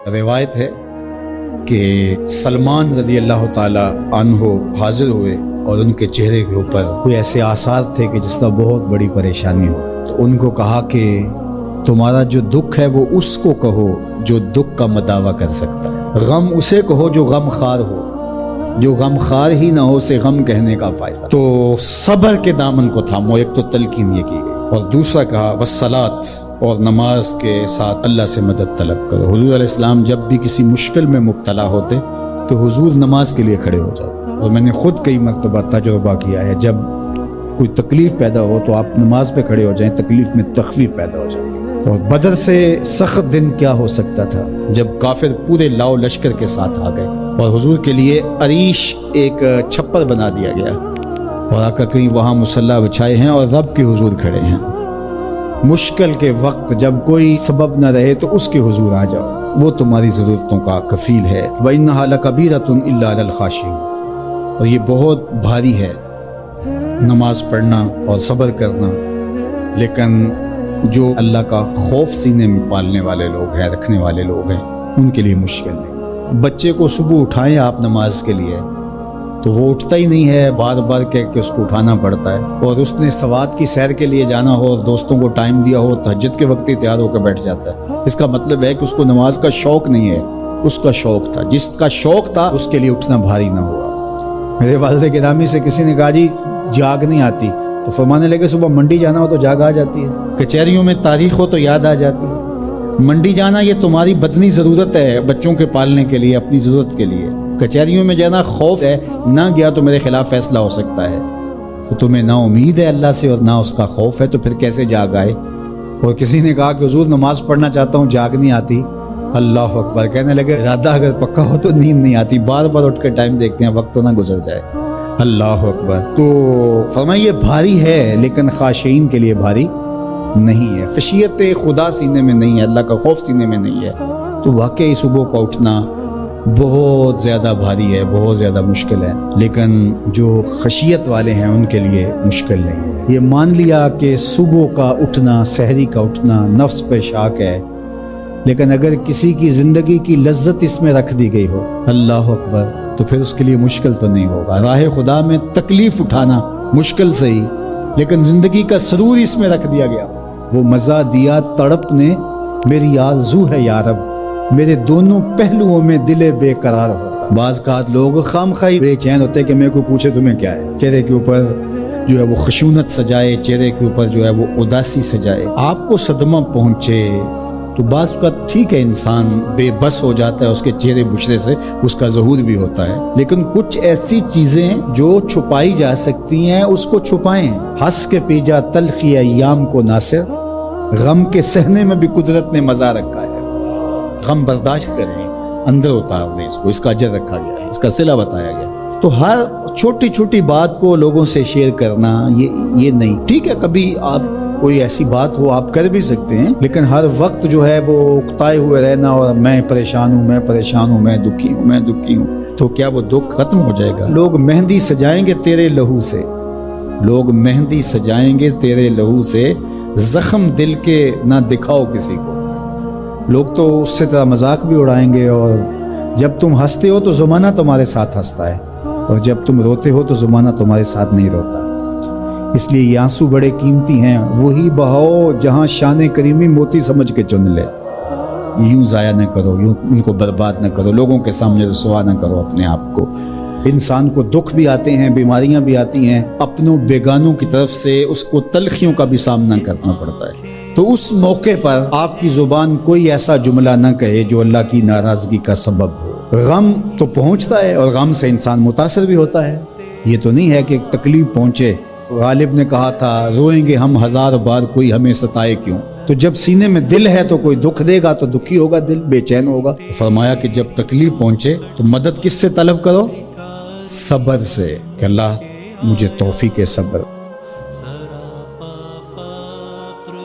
روایت ہے کہ سلمان رضی اللہ تعالی عنہ حاضر ہوئے اور ان کے چہرے کے اوپر کوئی ایسے آثار تھے کہ جس کا بہت بڑی پریشانی ہو، تو ان کو کہا کہ تمہارا جو دکھ ہے وہ اس کو کہو جو دکھ کا مداوع کر سکتا ہے، غم اسے کہو جو غم خار ہو، جو غم خار ہی نہ ہو سے غم کہنے کا فائدہ۔ تو صبر کے دامن کو تھامو، ایک تو تلقین یہ کی گئی، اور دوسرا کہا والصلاۃ، اور نماز کے ساتھ اللہ سے مدد طلب کرو۔ حضور علیہ السلام جب بھی کسی مشکل میں مبتلا ہوتے تو حضور نماز کے لیے کھڑے ہو جاتے، اور میں نے خود کئی مرتبہ تجربہ کیا ہے، جب کوئی تکلیف پیدا ہو تو آپ نماز پہ کھڑے ہو جائیں، تکلیف میں تخفیف پیدا ہو جاتی ہے۔ اور بدر سے سخت دن کیا ہو سکتا تھا جب کافر پورے لاؤ لشکر کے ساتھ آ گئے، اور حضور کے لیے عریش ایک چھپر بنا دیا گیا، اور آقا کریم وہاں مصلی بچھائے ہیں اور رب کے حضور کھڑے ہیں۔ مشکل کے وقت جب کوئی سبب نہ رہے تو اس کے حضور آ جاؤ، وہ تمہاری ضرورتوں کا کفیل ہے۔ وَإِنَّهَا لَكَبِيرَةٌ إِلَّا عَلَى الْخَاشِعِينَ، اور یہ بہت بھاری ہے نماز پڑھنا اور صبر کرنا، لیکن جو اللہ کا خوف سینے میں پالنے والے لوگ ہیں، رکھنے والے لوگ ہیں، ان کے لیے مشکل نہیں۔ بچے کو صبح اٹھائیں آپ نماز کے لیے تو وہ اٹھتا ہی نہیں ہے، بار بار کہہ کے اس کو اٹھانا پڑتا ہے، اور اس نے سوات کی سیر کے لیے جانا ہو اور دوستوں کو ٹائم دیا ہو، تہجد کے وقت ہی تیار ہو کے بیٹھ جاتا ہے۔ اس کا مطلب ہے کہ اس کو نماز کا شوق نہیں ہے، اس کا شوق تھا، جس کا شوق تھا اس کے لیے اٹھنا بھاری نہ ہوا۔ میرے والد گرامی سے کسی نے کہا جی جاگ نہیں آتی، تو فرمانے لگے صبح منڈی جانا ہو تو جاگ آ جاتی ہے، کچہریوں میں تاریخ ہو تو یاد آ جاتی ہے۔ منڈی جانا یہ تمہاری بدنی ضرورت ہے، بچوں کے پالنے کے لیے، اپنی ضرورت کے لیے۔ کچہریوں میں جانا خوف ہے، نہ گیا تو میرے خلاف فیصلہ ہو سکتا ہے، تو تمہیں نہ امید ہے اللہ سے اور نہ اس کا خوف ہے، تو پھر کیسے جاگ آئے؟ اور کسی نے کہا کہ حضور نماز پڑھنا چاہتا ہوں، جاگ نہیں آتی۔ اللہ اکبر، کہنے لگے ارادہ اگر پکا ہو تو نیند نہیں آتی، بار بار اٹھ کے ٹائم دیکھتے ہیں وقت تو نہ گزر جائے۔ اللہ اکبر۔ تو فرمایا یہ بھاری ہے لیکن خاشعین کے لیے بھاری نہیں ہے، خشیت خدا سینے میں نہیں ہے، اللہ کا خوف سینے میں نہیں ہے، تو واقعی صبح کا اٹھنا بہت زیادہ بھاری ہے، بہت زیادہ مشکل ہے، لیکن جو خشیت والے ہیں ان کے لیے مشکل نہیں ہے۔ یہ مان لیا کہ صبح کا اٹھنا، سحری کا اٹھنا نفس پہ شاک ہے، لیکن اگر کسی کی زندگی کی لذت اس میں رکھ دی گئی ہو، اللہ اکبر، تو پھر اس کے لیے مشکل تو نہیں ہوگا۔ راہ خدا میں تکلیف اٹھانا مشکل صحیح، لیکن زندگی کا سرور اس میں رکھ دیا گیا۔ وہ مزہ دیا تڑپ نے، میری آرزو ہے یا رب، میرے دونوں پہلوؤں میں دل بے قرار ہوتا۔ بعض اوقات لوگ خامخواہ بے چین ہوتے کہ میرے کو پوچھے تمہیں کیا ہے، چہرے کے اوپر جو ہے وہ خشونت سجائے، چہرے کے اوپر جو ہے وہ اداسی سجائے۔ آپ کو صدمہ پہنچے تو بعض اوقات ٹھیک ہے، انسان بے بس ہو جاتا ہے، اس کے چہرے بشرے سے اس کا ظہور بھی ہوتا ہے، لیکن کچھ ایسی چیزیں جو چھپائی جا سکتی ہیں اس کو چھپائیں۔ ہنس کے پی جا تلخی ایام کو ناصر، غم کے سہنے میں بھی قدرت نے مزہ رکھا ہے، غم برداشت کریں، اندر اتار دیں اس کو، اس کا اجر رکھا گیا ہے، اس کا صلہ بتایا گیا۔ تو ہر چھوٹی چھوٹی بات کو لوگوں سے شیئر کرنا یہ نہیں، ٹھیک ہے کبھی آپ کوئی ایسی بات ہو آپ کر بھی سکتے ہیں، لیکن ہر وقت جو ہے وہ اکتائے ہوئے رہنا اور میں پریشان ہوں، میں پریشان ہوں، میں دکھی ہوں، میں دکھی ہوں، تو کیا وہ دکھ ختم ہو جائے گا؟ لوگ مہندی سجائیں گے تیرے لہو سے، لوگ مہندی سجائیں گے تیرے لہو سے، زخم دل کے نہ دکھاؤ کسی کو۔ لوگ تو اس سے طرح مذاق بھی اڑائیں گے، اور جب تم ہنستے ہو تو زمانہ تمہارے ساتھ ہنستا ہے، اور جب تم روتے ہو تو زمانہ تمہارے ساتھ نہیں روتا۔ اس لیے یہ آنسو بڑے قیمتی ہیں، وہی بہاؤ جہاں شان کریمی موتی سمجھ کے چن لے۔ یوں ضائع نہ کرو، یوں ان کو برباد نہ کرو، لوگوں کے سامنے رسوا نہ کرو اپنے آپ کو۔ انسان کو دکھ بھی آتے ہیں، بیماریاں بھی آتی ہیں، اپنوں بیگانوں کی طرف سے اس کو تلخیوں کا بھی سامنا کرنا پڑتا ہے، تو اس موقع پر آپ کی زبان کوئی ایسا جملہ نہ کہے جو اللہ کی ناراضگی کا سبب ہو۔ غم تو پہنچتا ہے اور غم سے انسان متاثر بھی ہوتا ہے، یہ تو نہیں ہے کہ تکلیف پہنچے۔ غالب نے کہا تھا روئیں گے ہم ہزار بار کوئی ہمیں ستائے کیوں، تو جب سینے میں دل ہے تو کوئی دکھ دے گا تو دکھی ہوگا، دل بے چین ہوگا۔ فرمایا کہ جب تکلیف پہنچے تو مدد کس سے طلب کرو؟ صبر سے، کہ اللہ مجھے توفیق صبر